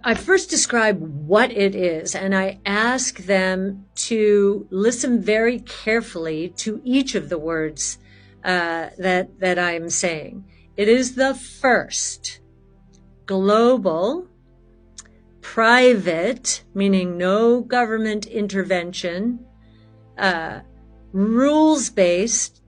I first describe what it is, and I ask them to listen very carefully to each of the words that I'm saying. It is the first global, private, meaning no government intervention, rules-based,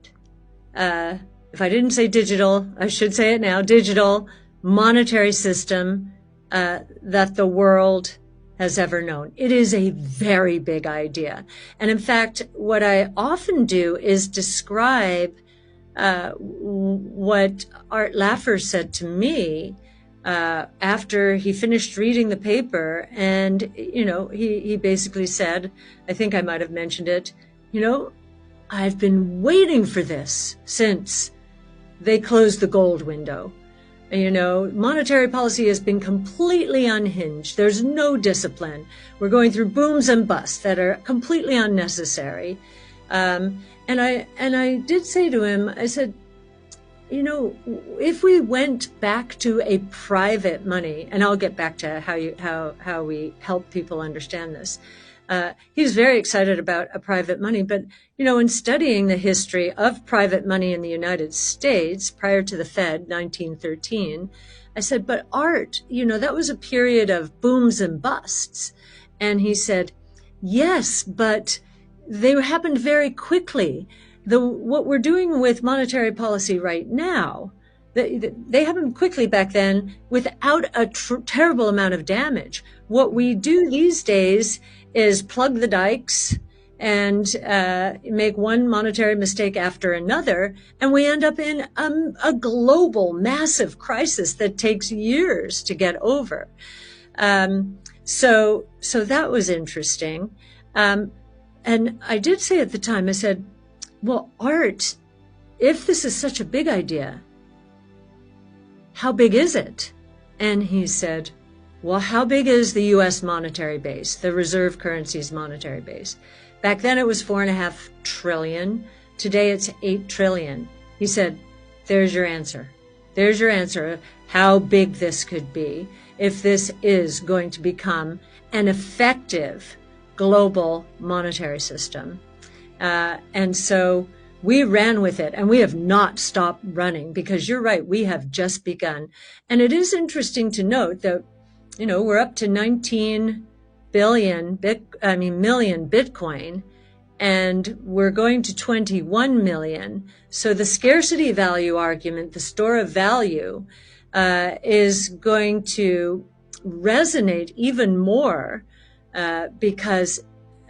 if I didn't say digital, I should say it now, digital monetary system that the world has ever known. It is a very big idea. And in fact, what I often do is describe what Art Laffer said to me after he finished reading the paper. And, he basically said, I think I might have mentioned it, I've been waiting for this since they closed the gold window. Monetary policy has been completely unhinged. There's no discipline. We're going through booms and busts that are completely unnecessary. And I did say to him, I said, if we went back to a private money, and I'll get back to how we help people understand this. He was very excited about a private money, but in studying the history of private money in the United States prior to the Fed, 1913, I said, but Art, that was a period of booms and busts. And he said, yes, but they happened very quickly. What we're doing with monetary policy right now, they happened quickly back then without a terrible amount of damage. What we do these days is plug the dikes and make one monetary mistake after another, and we end up in a global, massive crisis that takes years to get over. So that was interesting. And I did say at the time, I said, well, Art, if this is such a big idea, how big is it? And he said, well, how big is the U.S. monetary base, the reserve currency's monetary base? Back then it was $4.5 trillion. Today it's $8 trillion. He said, there's your answer. There's your answer, how big this could be if this is going to become an effective global monetary system. And so we ran with it, and we have not stopped running, because you're right, we have just begun. And it is interesting to note that, we're up to 19 million Bitcoin, and we're going to 21 million. So the scarcity value argument, the store of value, is going to resonate even more, because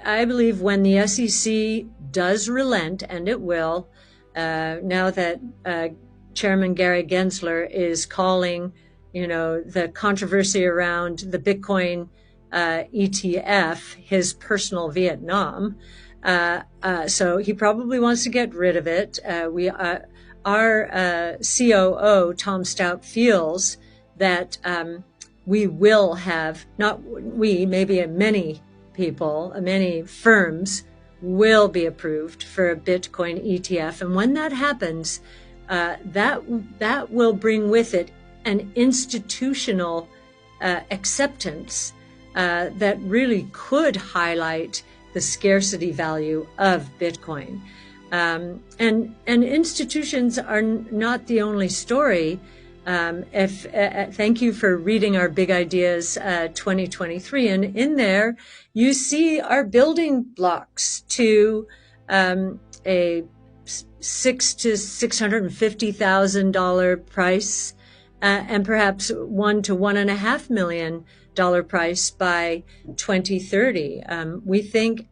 I believe when the SEC does relent, and it will, now that Chairman Gary Gensler is calling, the controversy around the Bitcoin ETF his personal Vietnam. So he probably wants to get rid of it. Our COO, Tom Stout, feels that we will have, not we, maybe many people, many firms will be approved for a Bitcoin ETF. And when that happens, that will bring with it an institutional acceptance that really could highlight the scarcity value of Bitcoin. And institutions are not the only story. Thank you for reading our Big Ideas 2023, and in there you see our building blocks to a $600,000 to $650,000 price, and perhaps $1 to $1.5 million price by 2030. We think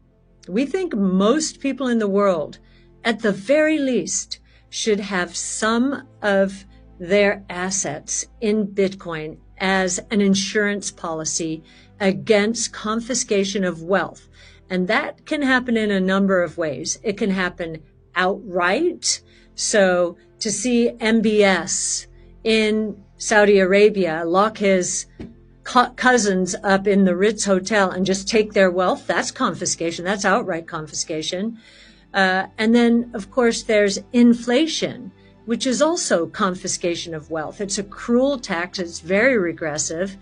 most people in the world, at the very least, should have some of their assets in Bitcoin as an insurance policy against confiscation of wealth. And that can happen in a number of ways. It can happen outright. So to see MBS in Saudi Arabia lock his cousins up in the Ritz Hotel and just take their wealth, that's confiscation. That's outright confiscation. And then, of course, there's inflation, which is also confiscation of wealth. It's a cruel tax. It's very regressive.